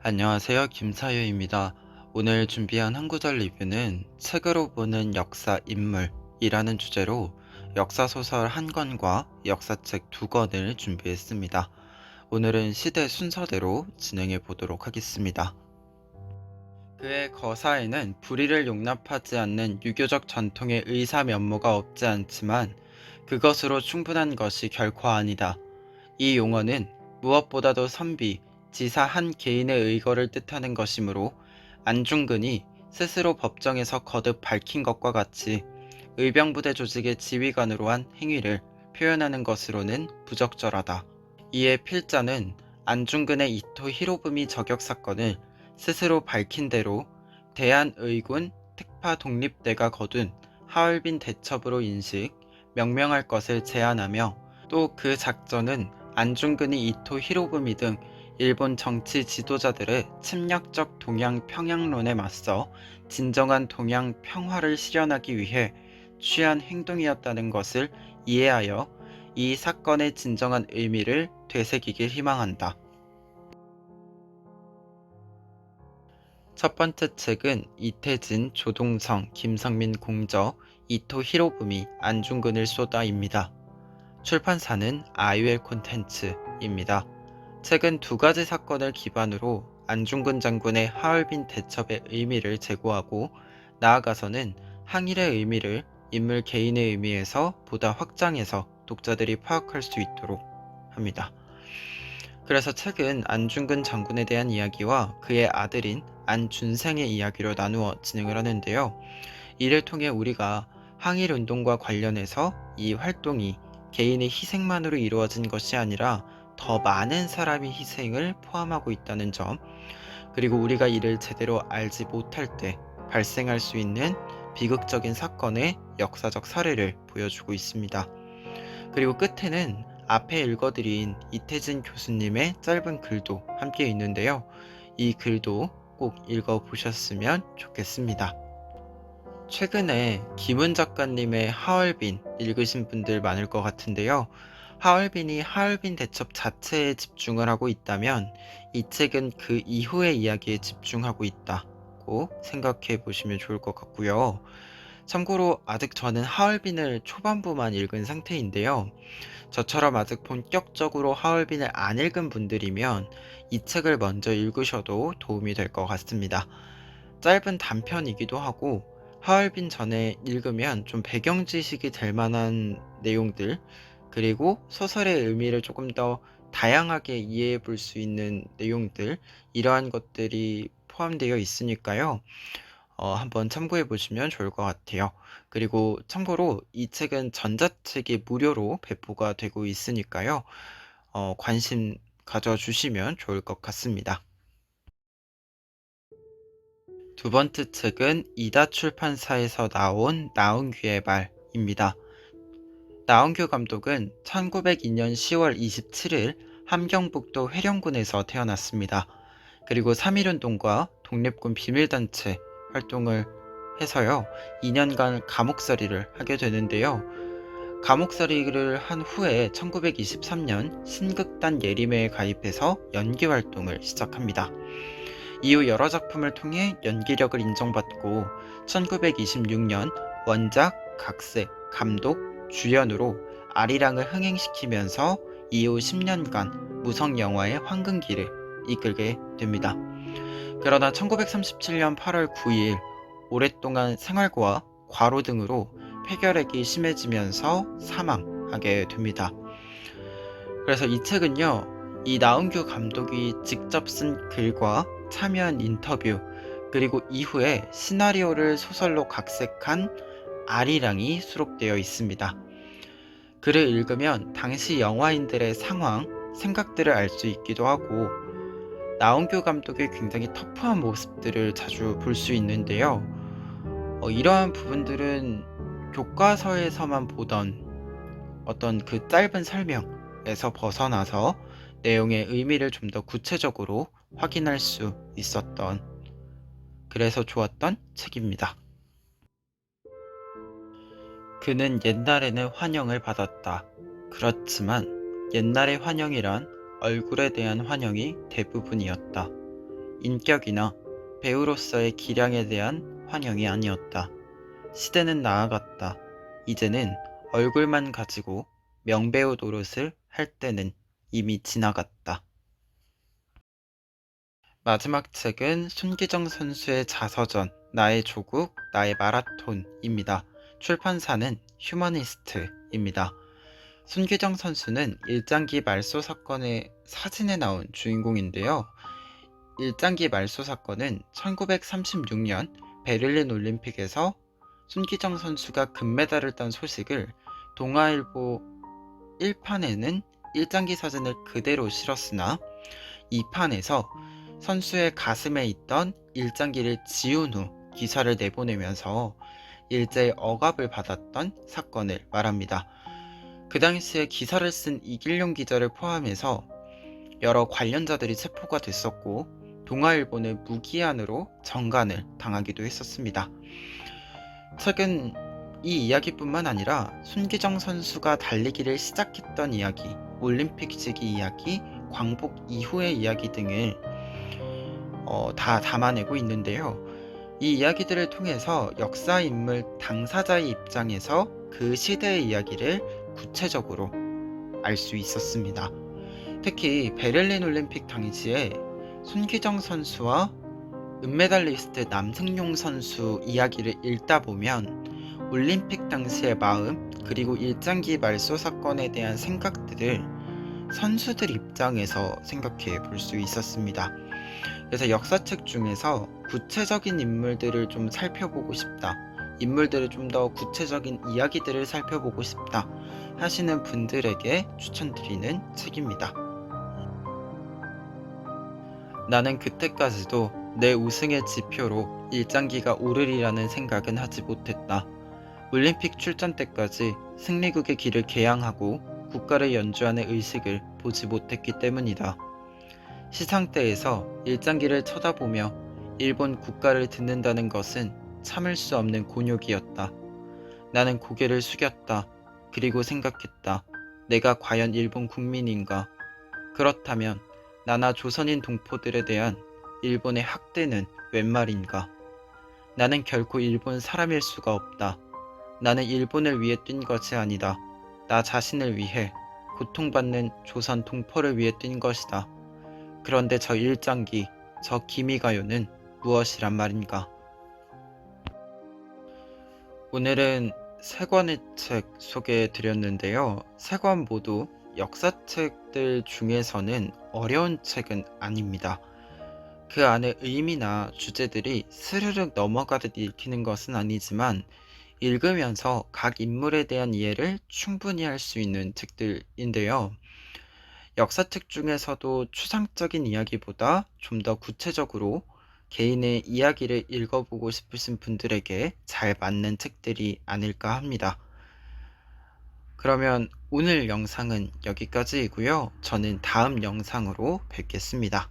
안녕하세요. 김사유입니다. 오늘 준비한 한 구절 리뷰는 책으로 보는 역사 인물이라는 주제로 역사소설 한 권과 역사책 두 권을 준비했습니다. 오늘은 시대 순서대로 진행해 보도록 하겠습니다. 그의 거사에는 불의를 용납하지 않는 유교적 전통의 의사 면모가 없지 않지만 그것으로 충분한 것이 결코 아니다. 이 용어는 무엇보다도 선비, 지사 한 개인의 의거를 뜻하는 것이므로 안중근이 스스로 법정에서 거듭 밝힌 것과 같이 의병부대 조직의 지휘관으로 한 행위를 표현하는 것으로는 부적절하다. 이에 필자는 안중근의 이토 히로부미 저격 사건을 스스로 밝힌 대로 대한의군 특파 독립대가 거둔 하얼빈 대첩으로 인식, 명명할 것을 제안하며 또 그 작전은 안중근이 이토 히로부미 등 일본 정치 지도자들의 침략적 동양 평양론에 맞서 진정한 동양 평화를 실현하기 위해 취한 행동이었다는 것을 이해하여 이 사건의 진정한 의미를 되새기길 희망한다. 첫 번째 책은 이태진, 조동성, 김성민 공저, 이토 히로부미, 안중근을 쏘다입니다. 출판사는 아이웰 콘텐츠입니다. 책은 두 가지 사건을 기반으로 안중근 장군의 하얼빈 대첩의 의미를 제고하고 나아가서는 항일의 의미를 인물 개인의 의미에서 보다 확장해서 독자들이 파악할 수 있도록 합니다. 그래서 책은 안중근 장군에 대한 이야기와 그의 아들인 안준생의 이야기로 나누어 진행을 하는데요. 이를 통해 우리가 항일운동과 관련해서 이 활동이 개인의 희생만으로 이루어진 것이 아니라 더 많은 사람의 희생을 포함하고 있다는 점, 그리고 우리가 이를 제대로 알지 못할 때 발생할 수 있는 비극적인 사건의 역사적 사례를 보여주고 있습니다. 그리고 끝에는 앞에 읽어드린 이태진 교수님의 짧은 글도 함께 있는데요. 이 글도 꼭 읽어보셨으면 좋겠습니다. 최근에 김은 작가님의 하얼빈 읽으신 분들 많을 것 같은데요. 하얼빈이 하얼빈 대첩 자체에 집중을 하고 있다면 이 책은 그 이후의 이야기에 집중하고 있다고 생각해 보시면 좋을 것 같고요. 참고로 아직 저는 하얼빈을 초반부만 읽은 상태인데요. 저처럼 아직 본격적으로 하얼빈을 안 읽은 분들이면 이 책을 먼저 읽으셔도 도움이 될 것 같습니다. 짧은 단편이기도 하고 하얼빈 전에 읽으면 좀 배경 지식이 될 만한 내용들, 그리고 소설의 의미를 조금 더 다양하게 이해해 볼 수 있는 내용들, 이러한 것들이 포함되어 있으니까요. 한번 참고해 보시면 좋을 것 같아요. 그리고 참고로 이 책은 전자책이 무료로 배포가 되고 있으니까요. 관심 가져주시면 좋을 것 같습니다. 두 번째 책은 이다 출판사에서 나온 나운규의 말입니다. 나운규 감독은 1902년 10월 27일 함경북도 회령군에서 태어났습니다. 그리고 3.1운동과 독립군 비밀단체 활동을 해서요, 2년간 감옥살이를 하게 되는데요. 감옥살이를 한 후에 1923년 신극단 예림회에 가입해서 연기 활동을 시작합니다. 이후 여러 작품을 통해 연기력을 인정받고 1926년 원작, 각색, 감독, 주연으로 아리랑을 흥행시키면서 이후 10년간 무성영화의 황금기를 이끌게 됩니다. 그러나 1937년 8월 9일 오랫동안 생활고와 과로 등으로 폐결핵이 심해지면서 사망하게 됩니다. 그래서 이 책은요, 이 나운규 감독이 직접 쓴 글과 참여한 인터뷰, 그리고 이후에 시나리오를 소설로 각색한 아리랑이 수록되어 있습니다. 글을 읽으면 당시 영화인들의 상황, 생각들을 알 수 있기도 하고 나운규 감독의 굉장히 터프한 모습들을 자주 볼 수 있는데요. 이러한 부분들은 교과서에서만 보던 어떤 그 짧은 설명에서 벗어나서 내용의 의미를 좀 더 구체적으로 확인할 수 있었던, 그래서 좋았던 책입니다. 그는 옛날에는 환영을 받았다. 그렇지만 옛날의 환영이란 얼굴에 대한 환영이 대부분이었다. 인격이나 배우로서의 기량에 대한 환영이 아니었다. 시대는 나아갔다. 이제는 얼굴만 가지고 명배우 노릇을 할 때는 이미 지나갔다. 마지막 책은 손기정 선수의 자서전 나의 조국, 나의 마라톤입니다. 출판사는 휴머니스트입니다. 손기정 선수는 일장기 말소 사건의 사진에 나온 주인공인데요. 일장기 말소 사건은 1936년 베를린 올림픽에서 손기정 선수가 금메달을 딴 소식을 동아일보 1판에는 일장기 사진을 그대로 실었으나 2판에서 선수의 가슴에 있던 일장기를 지운 후 기사를 내보내면서 일제의 억압을 받았던 사건을 말합니다. 그 당시에 기사를 쓴 이길용 기자를 포함해서 여러 관련자들이 체포가 됐었고 동아일보는 무기한으로 정간을 당하기도 했었습니다. 책은 이 이야기뿐만 아니라 손기정 선수가 달리기를 시작했던 이야기, 올림픽 시기 이야기, 광복 이후의 이야기 등을 다 담아내고 있는데요. 이 이야기들을 통해서 역사 인물 당사자의 입장에서 그 시대의 이야기를 구체적으로 알 수 있었습니다. 특히 베를린 올림픽 당시에 손기정 선수와 은메달리스트 남승용 선수 이야기를 읽다 보면 올림픽 당시의 마음 그리고 일장기 말소 사건에 대한 생각들을 선수들 입장에서 생각해 볼 수 있었습니다. 그래서 역사책 중에서 구체적인 인물들을 좀 살펴보고 싶다. 인물들을 좀 더 구체적인 이야기들을 살펴보고 싶다 하시는 분들에게 추천드리는 책입니다. 나는 그때까지도 내 우승의 지표로 일장기가 오르리라는 생각은 하지 못했다. 올림픽 출전 때까지 승리국의 길을 개항하고 국가를 연주하는 의식을 보지 못했기 때문이다. 시상대에서 일장기를 쳐다보며 일본 국가를 듣는다는 것은 참을 수 없는 곤욕이었다. 나는 고개를 숙였다. 그리고 생각했다. 내가 과연 일본 국민인가? 그렇다면 나나 조선인 동포들에 대한 일본의 학대는 웬 말인가? 나는 결코 일본 사람일 수가 없다. 나는 일본을 위해 뛴 것이 아니다. 나 자신을 위해, 고통받는 조선 동포를 위해 뛴 것이다. 그런데 저 일장기, 저 기미가요는 무엇이란 말인가? 오늘은 세 권의 책 소개해 드렸는데요. 세 권 모두 역사책들 중에서는 어려운 책은 아닙니다. 그 안에 의미나 주제들이 스르륵 넘어가듯 읽히는 것은 아니지만 읽으면서 각 인물에 대한 이해를 충분히 할 수 있는 책들인데요. 역사책 중에서도 추상적인 이야기보다 좀 더 구체적으로 개인의 이야기를 읽어보고 싶으신 분들에게 잘 맞는 책들이 아닐까 합니다. 그러면 오늘 영상은 여기까지이고요. 저는 다음 영상으로 뵙겠습니다.